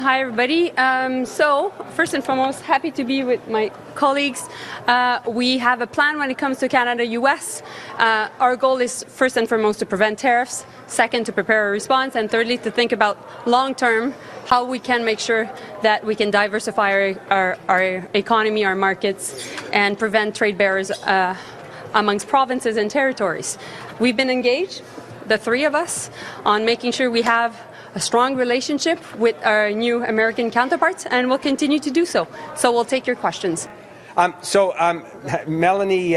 Hi, everybody. So, first and foremost, happy to be with my colleagues. We have a plan when it comes to Canada-US. Our goal is first and foremost to prevent tariffs, second to prepare a response, and thirdly to think about long-term how we can make sure that we can diversify our economy, our markets, and prevent trade barriers amongst provinces and territories. We've been engaged, the three of us, on making sure we have a strong relationship with our new American counterparts, and we'll continue to do so. So we'll take your questions. Melanie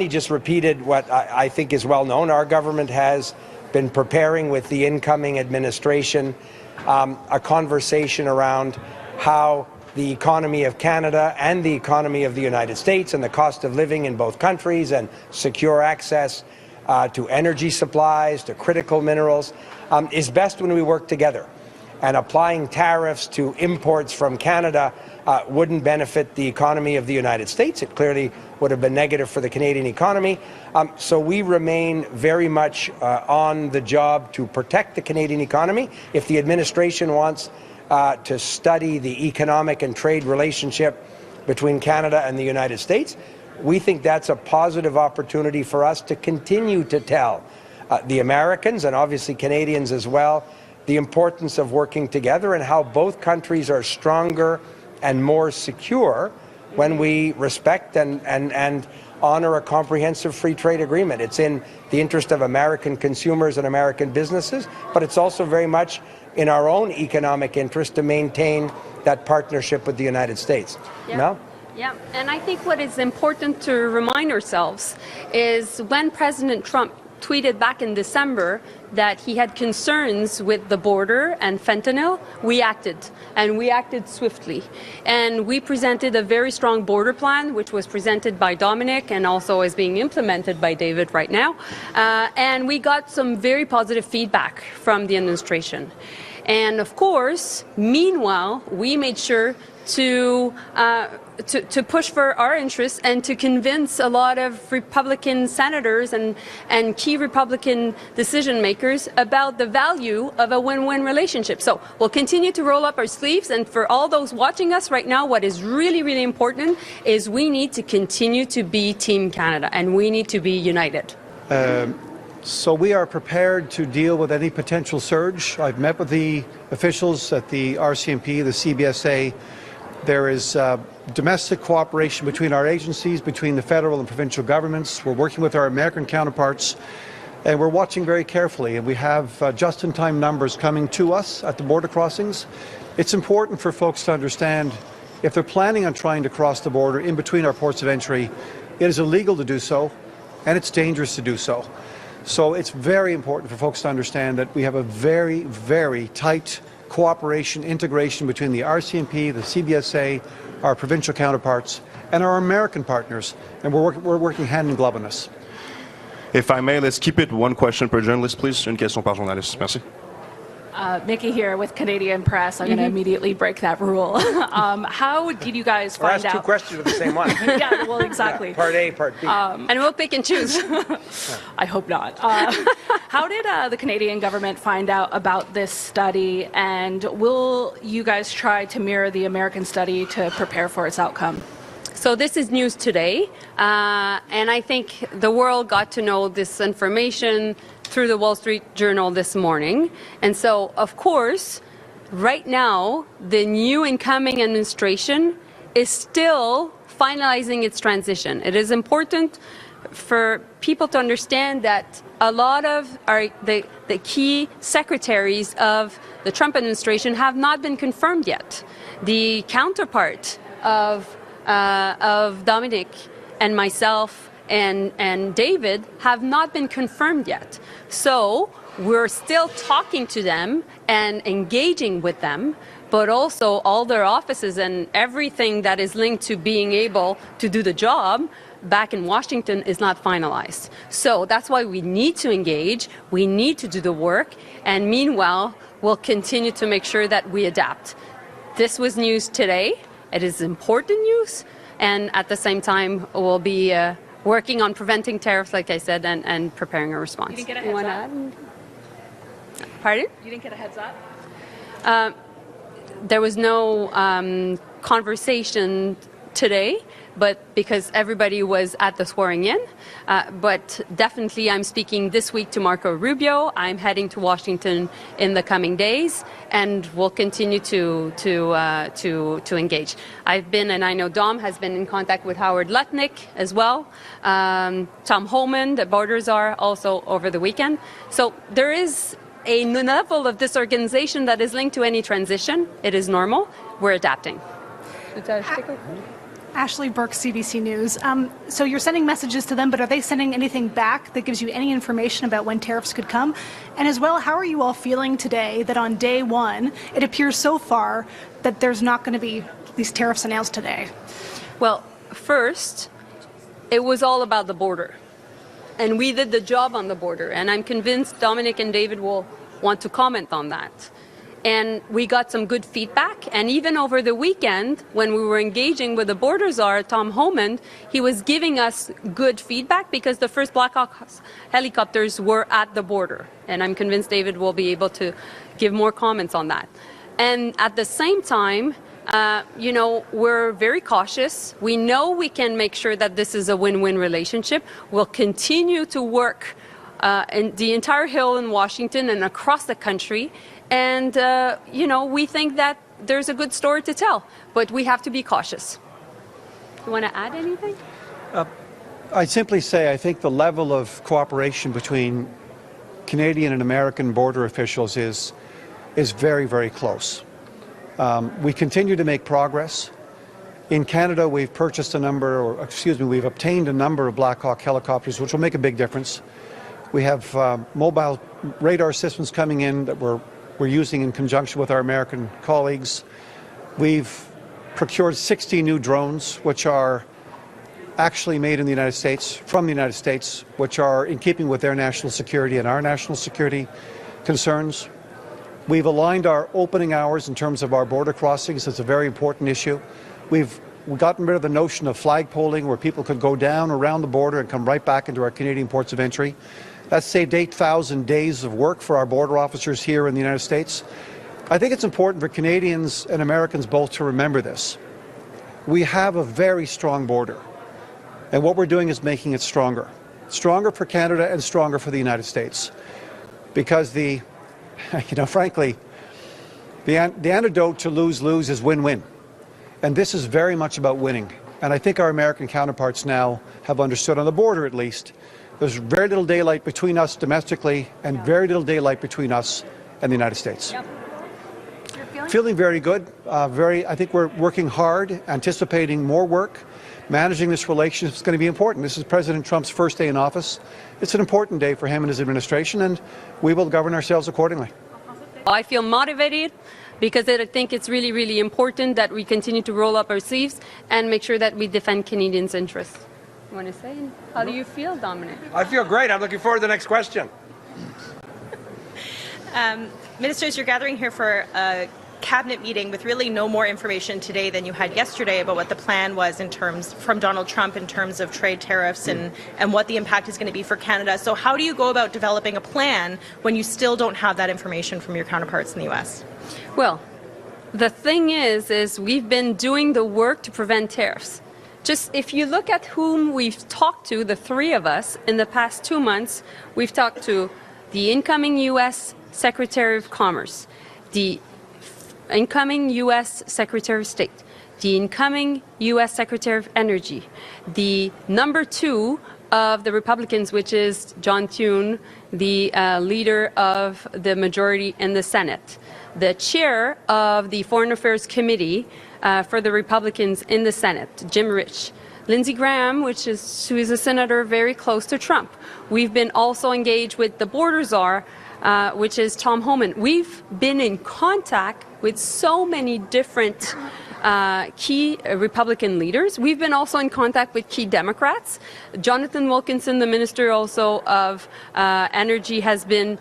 just repeated what I think is well known. Our government has been preparing with the incoming administration a conversation around how the economy of Canada and the economy of the United States and the cost of living in both countries and secure access to energy supplies, to critical minerals, is best when we work together. And applying tariffs to imports from Canada wouldn't benefit the economy of the United States. It clearly would have been negative for the Canadian economy. So we remain very much on the job to protect the Canadian economy. If the administration wants to study the economic and trade relationship between Canada and the United States, we think that's a positive opportunity for us to continue to tell the Americans, and obviously Canadians as well, the importance of working together and how both countries are stronger and more secure when we respect and honor a comprehensive free trade agreement. It's in the interest of American consumers and American businesses, but it's also very much in our own economic interest to maintain that partnership with the United States. Yeah. Mel? Yeah, and I think what is important to remind ourselves is when President Trump tweeted back in December that he had concerns with the border and fentanyl, we acted, and we acted swiftly. And we presented a very strong border plan, which was presented by Dominic and also is being implemented by David right now. And we got some very positive feedback from the administration. And of course, meanwhile, we made sure to push for our interests and to convince a lot of Republican senators and key Republican decision makers about the value of a win-win relationship. So we'll continue to roll up our sleeves, and for all those watching us right now, what is really, really important is we need to continue to be Team Canada, and we need to be united. So we are prepared to deal with any potential surge. I've met with the officials at the RCMP, the CBSA. There is domestic cooperation between our agencies, between the federal and provincial governments. We're working with our American counterparts, and we're watching very carefully. And we have just-in-time numbers coming to us at the border crossings. It's important for folks to understand if they're planning on trying to cross the border in between our ports of entry, it is illegal to do so, and it's dangerous to do so. So it's very important for folks to understand that we have a very, very tight cooperation, integration between the RCMP, the CBSA, our provincial counterparts, and our American partners, and we're working hand in glove on this. If I may, let's keep it one question per journalist, please. Une question par journaliste. Merci. Nikki here with Canadian Press. I'm going to immediately break that rule. How did you guys find out? Two questions of the same one. Yeah, well, exactly. Yeah, part A, part B. And we'll pick and choose. I hope not. How did the Canadian government find out about this study, and will you guys try to mirror the American study to prepare for its outcome? So this is news today, and I think the world got to know this information through the Wall Street Journal this morning. And so, of course, right now, the new incoming administration is still finalizing its transition. It is important for people to understand that a lot of the key secretaries of the Trump administration have not been confirmed yet. The counterpart of Dominic and myself and David have not been confirmed yet. So we're still talking to them and engaging with them, but also all their offices and everything that is linked to being able to do the job back in Washington is not finalized. So that's why we need to engage, we need to do the work, and meanwhile, we'll continue to make sure that we adapt. This was news today. It is important news, and at the same time, we'll be working on preventing tariffs, like I said, and preparing a response. You didn't get a heads up? Pardon? You didn't get a heads up? there was no conversation today, but because everybody was at the swearing in. But definitely I'm speaking this week to Marco Rubio. I'm heading to Washington in the coming days, and we'll continue to engage. I've been, and I know Dom has been in contact with Howard Lutnick as well. Tom Homan, the borders are also over the weekend. So there is a level of disorganization that is linked to any transition. It is normal. We're adapting. Ashley Burke, CBC News. So you're sending messages to them, but are they sending anything back that gives you any information about when tariffs could come? And as well, how are you all feeling today that on day one, it appears so far that there's not going to be these tariffs announced today? Well, first, it was all about the border. And we did the job on the border. And I'm convinced Dominic and David will want to comment on that. And we got some good feedback. And even over the weekend, when we were engaging with the border czar, Tom Homan, he was giving us good feedback because the first Black Hawk helicopters were at the border. And I'm convinced David will be able to give more comments on that. And at the same time, we're very cautious. We know we can make sure that this is a win-win relationship. We'll continue to work in the entire Hill in Washington and across the country. And, we think that there's a good story to tell, but we have to be cautious. You want to add anything? I'd simply say I think the level of cooperation between Canadian and American border officials is very, very close. We continue to make progress. In Canada, we've we've obtained a number of Black Hawk helicopters, which will make a big difference. We have mobile radar systems coming in that we're using in conjunction with our American colleagues. We've procured 60 new drones, which are actually made in the United States, from the United States, which are in keeping with their national security and our national security concerns. We've aligned our opening hours in terms of our border crossings. It's a very important issue. We've gotten rid of the notion of flagpoling, where people could go down around the border and come right back into our Canadian ports of entry. That saved 8,000 days of work for our border officers here in the United States. I think it's important for Canadians and Americans both to remember this. We have a very strong border, and what we're doing is making it stronger. Stronger for Canada and stronger for the United States. Because frankly, the antidote to lose-lose is win-win. And this is very much about winning. And I think our American counterparts now have understood, on the border at least, there's very little daylight between us domestically and very little daylight between us and the United States. Yep. Feeling very good. I think we're working hard, anticipating more work. Managing this relationship is going to be important. This is President Trump's first day in office. It's an important day for him and his administration, and we will govern ourselves accordingly. I feel motivated because I think it's really, really important that we continue to roll up our sleeves and make sure that we defend Canadians' interests. You want to say? How do you feel, Dominic? I feel great. I'm looking forward to the next question. Ministers, you're gathering here for a cabinet meeting with really no more information today than you had yesterday about what the plan was from Donald Trump in terms of trade tariffs and what the impact is going to be for Canada. So how do you go about developing a plan when you still don't have that information from your counterparts in the U.S.? Well, the thing is we've been doing the work to prevent tariffs. Just if you look at whom we've talked to, the three of us, in the past 2 months, we've talked to the incoming U.S. Secretary of Commerce, the incoming U.S. Secretary of State, the incoming U.S. Secretary of Energy, the number 2 of the Republicans, which is John Thune, the leader of the majority in the Senate, the chair of the Foreign Affairs Committee for the Republicans in the Senate, Jim Rich, Lindsey Graham, who is a senator very close to Trump. We've been also engaged with the border czar, which is Tom Homan. We've been in contact with so many different key Republican leaders. We've been also in contact with key Democrats. Jonathan Wilkinson, the Minister also of Energy, has been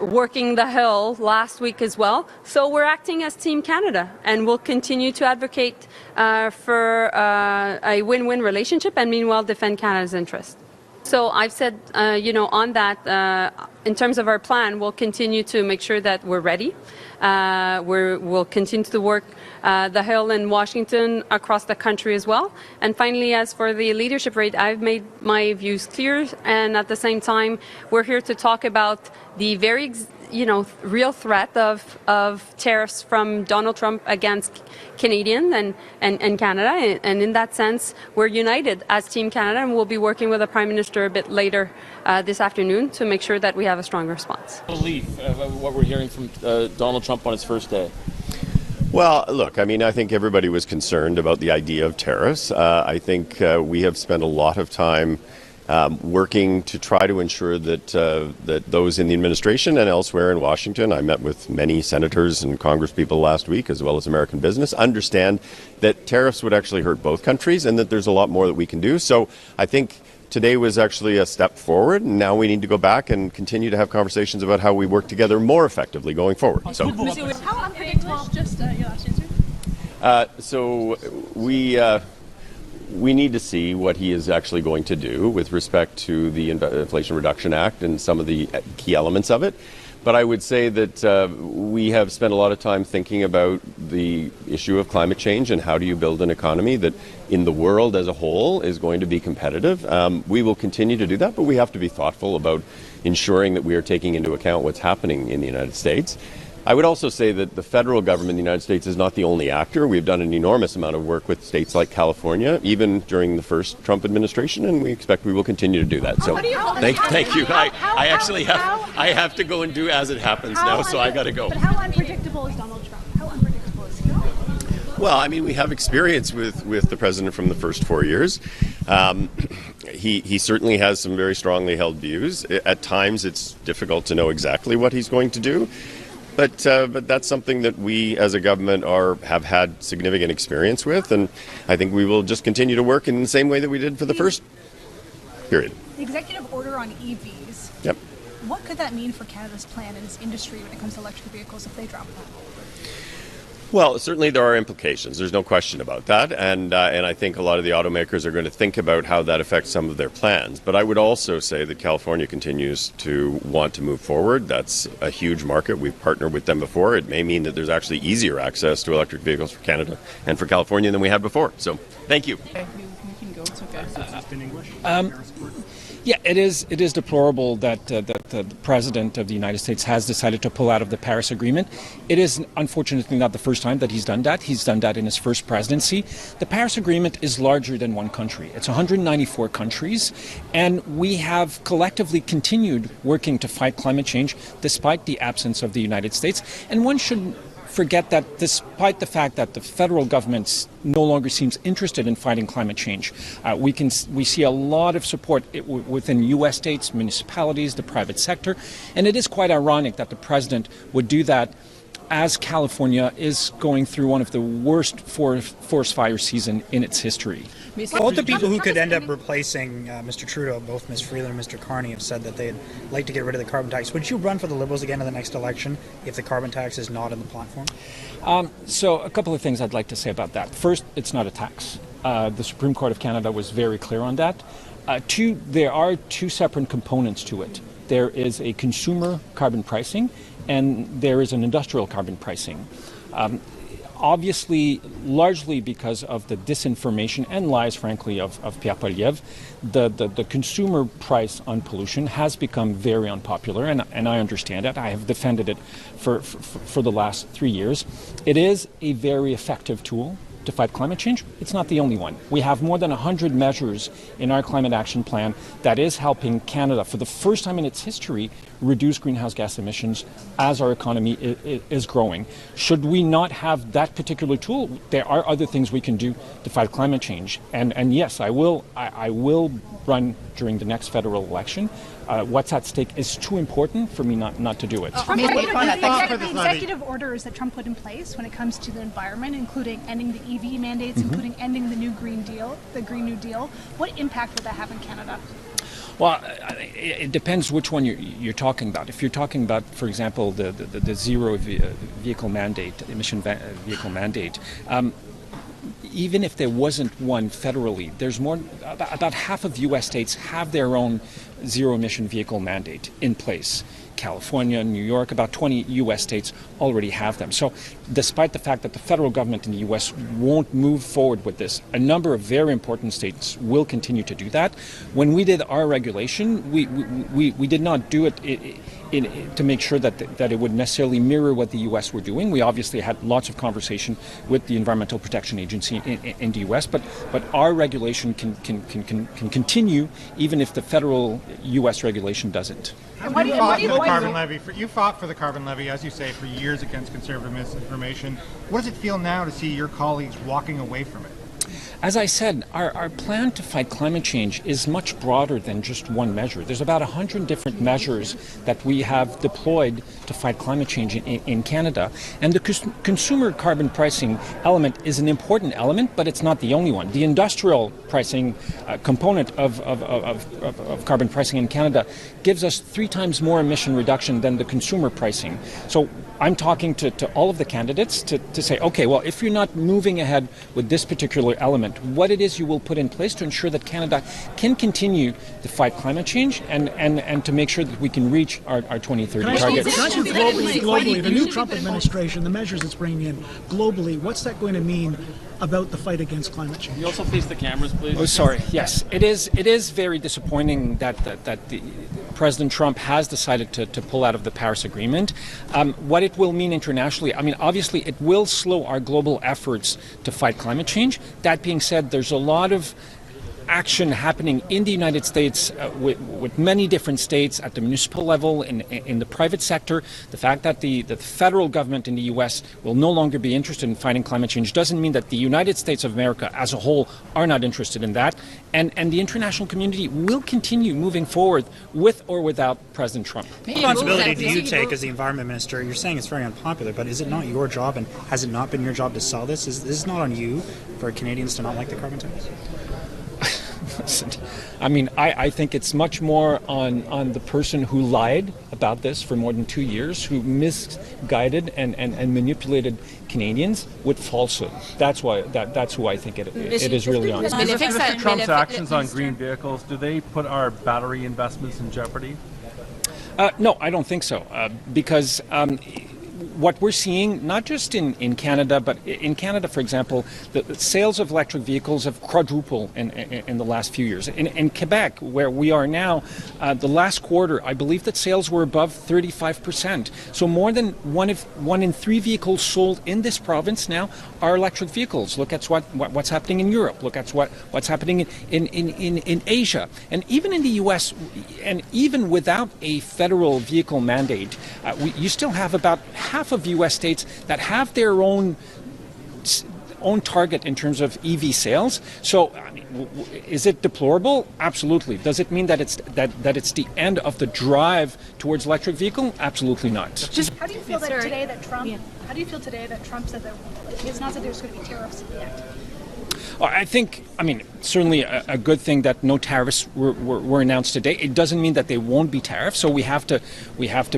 working the Hill last week as well. So we're acting as Team Canada, and we'll continue to advocate for a win-win relationship and meanwhile defend Canada's interests. So I've said, on that, in terms of our plan, we'll continue to make sure that we're ready. We'll continue to work the Hill in Washington, across the country as well. And finally, as for the leadership rate, I've made my views clear, and at the same time, we're here to talk about the very real threat of tariffs from Donald Trump against Canadians and Canada. And in that sense, we're united as Team Canada, and we'll be working with the Prime Minister a bit later this afternoon to make sure that we have a strong response. Belief what we're hearing from Donald Trump on his first day. Well, look, I mean, I think everybody was concerned about the idea of tariffs. I think we have spent a lot of time working to try to ensure that that those in the administration and elsewhere in Washington, I met with many senators and congresspeople last week, as well as American business, understand that tariffs would actually hurt both countries and that there's a lot more that we can do. So I think today was actually a step forward, and now we need to go back and continue to have conversations about how we work together more effectively going forward. So, How unpredictable? Just your last answer. We need to see what he is actually going to do with respect to the Inflation Reduction Act and some of the key elements of it. But I would say that we have spent a lot of time thinking about the issue of climate change and how do you build an economy that in the world as a whole is going to be competitive. We will continue to do that, but we have to be thoughtful about ensuring that we are taking into account what's happening in the United States. I would also say that the federal government in the United States is not the only actor. We've done an enormous amount of work with states like California, even during the first Trump administration, and we expect we will continue to do that. So, thank you. I actually have to go and do as it happens now, so I got to go. But how unpredictable is Donald Trump? How unpredictable is he? Well, I mean, we have experience with the president from the first 4 years. He certainly has some very strongly held views. At times, it's difficult to know exactly what he's going to do. But that's something that we as a government have had significant experience with, and I think we will just continue to work in the same way that we did for the first period. The executive order on EVs. Yep. What could that mean for Canada's plan and its industry when it comes to electric vehicles if they drop that? Well, certainly there are implications. There's no question about that. And I think a lot of the automakers are going to think about how that affects some of their plans. But I would also say that California continues to want to move forward. That's a huge market. We've partnered with them before. It may mean that there's actually easier access to electric vehicles for Canada and for California than we had before. So thank you. You can go. It's okay. Yeah, it is deplorable that the President of the United States has decided to pull out of the Paris Agreement. It is unfortunately not the first time that he's done that. He's done that in his first presidency. The Paris Agreement is larger than one country. It's 194 countries, and we have collectively continued working to fight climate change despite the absence of the United States. And one should forget that despite the fact that the federal government no longer seems interested in fighting climate change, we see a lot of support within U.S. states, municipalities, the private sector, and it is quite ironic that the president would do that as California is going through one of the worst forest fire season in its history. Both the people who could end up replacing Mr. Trudeau, both Ms. Freeland and Mr. Carney, have said that they'd like to get rid of the carbon tax. Would you run for the Liberals again in the next election if the carbon tax is not in the platform? So a couple of things I'd like to say about that. First, it's not a tax. The Supreme Court of Canada was very clear on that. Two, there are two separate components to it. There is a consumer carbon pricing and there is an industrial carbon pricing. Obviously, largely because of the disinformation and lies, frankly, of Pierre Poilievre, the consumer price on pollution has become very unpopular, and I understand it. I have defended it for the last 3 years. It is a very effective tool to fight climate change. It's not the only one. We have more than 100 measures in our climate action plan that is helping Canada, for the first time in its history, reduce greenhouse gas emissions as our economy is growing. Should we not have that particular tool, there are other things we can do to fight climate change. And yes, I will run during the next federal election. What's at stake is too important for me not to do it. The executive orders that Trump put in place when it comes to the environment, including ending the EV mandates, including ending the Green New Deal, what impact will that have in Canada? Well, it depends which one you're talking about. If you're talking about, for example, the zero vehicle mandate, emission vehicle mandate, even if there wasn't one federally, there's more. About half of U.S. states have their own zero emission vehicle mandate in place. California, New York, about 20 U.S. states already have them. So despite the fact that the federal government in the U.S. won't move forward with this, a number of very important states will continue to do that. When we did our regulation, we did not do it to make sure that it would necessarily mirror what the U.S. were doing. We obviously had lots of conversation with the Environmental Protection Agency in the U.S., but our regulation can continue even if the federal U.S. regulation doesn't. You fought for the carbon levy, as you say, for years against conservative misinformation. What does it feel now to see your colleagues walking away from it? As I said, our plan to fight climate change is much broader than just one measure. There's about 100 different measures that we have deployed to fight climate change in Canada. And the consumer carbon pricing element is an important element, but it's not the only one. The industrial pricing component of carbon pricing in Canada gives us 3 times more emission reduction than the consumer pricing. So I'm talking to all of the candidates to say, okay, well, if you're not moving ahead with this particular element, what it is you will put in place to ensure that Canada can continue to fight climate change and to make sure that we can reach our 2030 targets. Can I ask globally, the new Trump administration, the measures it's bringing in globally, what's that going to mean about the fight against climate change? Can you also face the cameras, please? Oh, sorry. Yes, it is very disappointing that President Trump has decided to pull out of the Paris Agreement. What it will mean internationally, I mean, obviously it will slow our global efforts to fight climate change. That being said, there's a lot of action happening in the United States with many different states at the municipal level, in the private sector. The fact that the federal government in the U.S. will no longer be interested in fighting climate change doesn't mean that the United States of America as a whole are not interested in that. And the international community will continue moving forward with or without President Trump. What responsibility do you take as the environment minister? You're saying it's very unpopular, but is it not your job, and has it not been your job to sell this? Is this not on you for Canadians to not like the carbon tax? Listen, I mean, I think it's much more on the person who lied about this for more than 2 years, who misguided and manipulated Canadians with falsehood. That's who I think it is really on. Mr. Trump's actions on green vehicles, do they put our battery investments in jeopardy? No, I don't think so, because what we're seeing, not just in Canada, but in Canada, for example, the sales of electric vehicles have quadrupled in the last few years. In Quebec, where we are now, the last quarter, I believe that sales were above 35%. So more than one in 3 vehicles sold in this province now are electric vehicles. Look at what's happening in Europe. Look at what's happening in Asia. And even in the U.S., and even without a federal vehicle mandate, you still have about half of U.S. states that have their own target in terms of EV sales. So, I mean, is it deplorable? Absolutely. Does it mean that it's the end of the drive towards electric vehicle? Absolutely not. How do you feel today that Trump? Yeah. How do you feel today that Trump said that it's not that there's going to be tariffs in the act? I think, certainly a good thing that no tariffs were announced today. It doesn't mean that they won't be tariffs. So we have to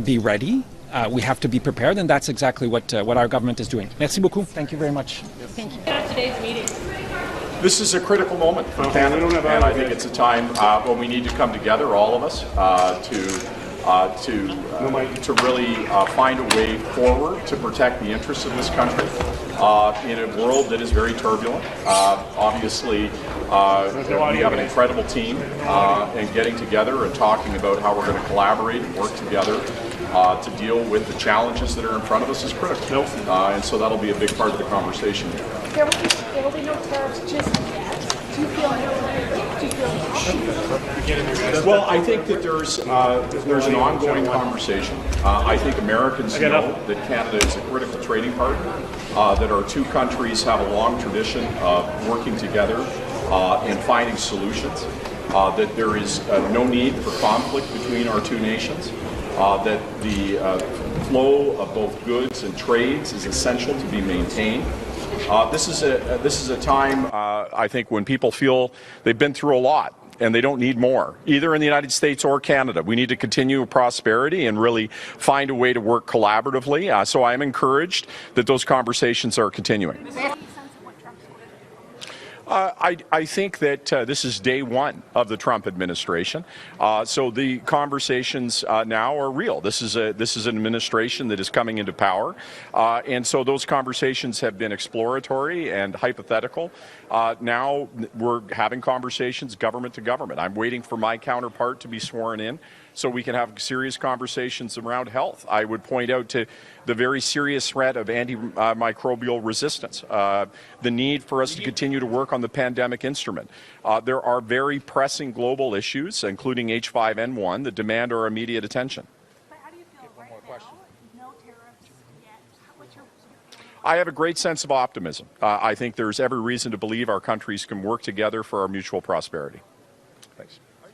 be ready. We have to be prepared, and that's exactly what our government is doing. Merci beaucoup. Thank you very much. Thank you. Today's meeting. This is a critical moment for Canada, and I think it's a time when we need to come together, all of us, to really find a way forward to protect the interests of this country in a world that is very turbulent. Obviously, we have an incredible team, and getting together and talking about how we're going to collaborate and work together to deal with the challenges that are in front of us is critical. And so that'll be a big part of the conversation. There will be no tariffs just yet. Do you feel Well, I think that there's an ongoing conversation. I think Americans know that Canada is a critical trading partner, that our two countries have a long tradition of working together and finding solutions, that there is no need for conflict between our two nations, that the flow of both goods and trades is essential to be maintained. This is a time, I think, when people feel they've been through a lot and they don't need more, either in the United States or Canada. We need to continue prosperity and really find a way to work collaboratively. So I'm encouraged that those conversations are continuing. I think that this is day one of the Trump administration. So the conversations now are real. This is an administration that is coming into power. And so those conversations have been exploratory and hypothetical. Now we're having conversations government to government. I'm waiting for my counterpart to be sworn in so we can have serious conversations around health. I would point out to the very serious threat of antimicrobial resistance, the need for us to continue to work on the pandemic instrument. There are very pressing global issues, including H5N1, that demand our immediate attention. But how do you feel right now? No tariffs yet. What's your I have a great sense of optimism. I think there's every reason to believe our countries can work together for our mutual prosperity. Thanks.